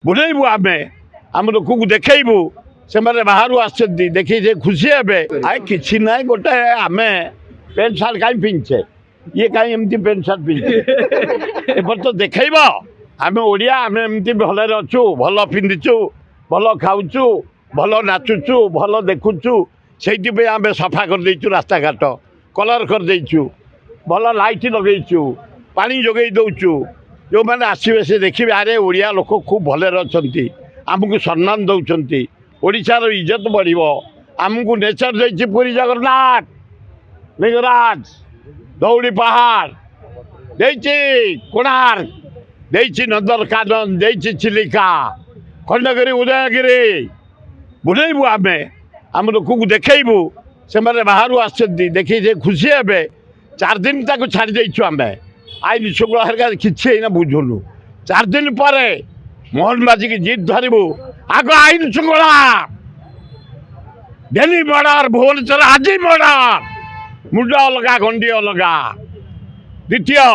ବୁଲେଇବୁ ଆମେ ଆମ ଲୋକକୁ ଦେଖେଇବୁ ସେମାନେ ବାହାରୁ ଆସିଛନ୍ତି ଦେଖି ସେ ଖୁସି ହେବେ ଆଏ କିଛି ନାହିଁ ଗୋଟେ ଆମେ ପ୍ୟାଣ୍ଟ ସାର୍ଟ କାହିଁ ପିନ୍ଧଛେ ଇଏ କାହିଁ ଏମିତି ପ୍ୟାଣ୍ଟ ସାର୍ଟ ପିନ୍ଧଛେ ଏପଟେ ତ ଦେଖେଇବ ଆମେ ଓଡ଼ିଆ ଆମେ ଏମିତି ଭଲରେ ଅଛୁ ଭଲ ପିନ୍ଧିଛୁ ଭଲ ଖାଉଛୁ ଭଲ ନାଚୁଛୁ ଭଲ ଦେଖୁଛୁ ସେଇଥିପାଇଁ ଆମେ ସଫା କରିଦେଇଛୁ ରାସ୍ତାଘାଟ କଲର୍ କରିଦେଇଛୁ ଭଲ ଲାଇଟ୍ ଲଗେଇଛୁ ପାଣି ଯୋଗେଇ ଦେଉଛୁ ଯେଉଁମାନେ ଆସିବେ ସେ ଦେଖିବେ ଆରେ ଓଡ଼ିଆ ଲୋକ ଖୁବ୍ ଭଲରେ ଅଛନ୍ତି ଆମକୁ ସମ୍ମାନ ଦେଉଛନ୍ତି ଓଡ଼ିଶାର ଇଜ୍ଜତ ବଢ଼ିବ ଆମକୁ ନେଚର ଦେଇଛି ପୁରୀ ଜଗନ୍ନାଥ ଲିଙ୍ଗରାଜ ଧଉଳି ପାହାଡ଼ ଦେଇଛି କୋଣାର୍କ ଦେଇଛି ନନ୍ଦନକାନନ ଦେଇଛି ଚିଲିକା ଖଣ୍ଡଗିରି ଉଦୟଗିରି ବୁଲେଇବୁ ଆମେ ଆମ ଲୋକକୁ ଦେଖେଇବୁ ସେମାନେ ବାହାରୁ ଆସିଛନ୍ତି ଦେଖି ସେ ଖୁସି ହେବେ 4 ଦିନ ତାକୁ ଛାଡ଼ି ଦେଇଛୁ ଆମେ ଆଇନ ଶୃଙ୍ଖଳା ହେରିକା କିଛି ଏଇନା ବୁଝୁନୁ 4 ଦିନ ପରେ ମୋହନ ମାଝିକି ଜିଦ୍ ଧରିବୁ ଆଗ ଆଇନ ଶୃଙ୍ଖଳା ଡେଲି ମର୍ଡର ଭୁବନେଶ୍ୱର ଆଜି ମର୍ଡର ମୁଣ୍ଡ ଅଲଗା ଗଣ୍ଡି ଅଲଗା ଦ୍ୱିତୀୟ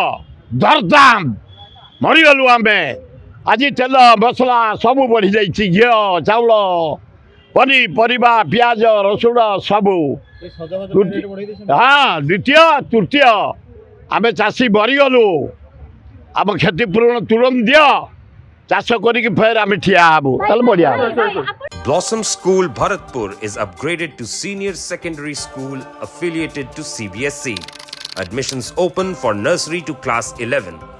ଦରଦାମ ମରିଗଲୁ ଆମେ ଆଜି ତେଲ ମସଲା ସବୁ ବଢ଼ିଯାଇଛି ଘିଅ ଚାଉଳ ପନିପରିବା ପିଆଜ ରସୁଣ ସବୁ ହଁ ଦ୍ୱିତୀୟ ତୃତୀୟ ଆମେ ଚାଷୀ ମରିଗଲୁ ଆମ କ୍ଷତିପୂରଣ ତୁରନ୍ତ ଦିଅ ଚାଷ କରିକି ଫେର ଆମେ ଠିଆ ହେବୁ ତାହେଲେ ବଢ଼ିଆ ହେବ Blossom School Bharatpur is upgraded to senior secondary school affiliated to CBSE. Admissions open for nursery to class 11.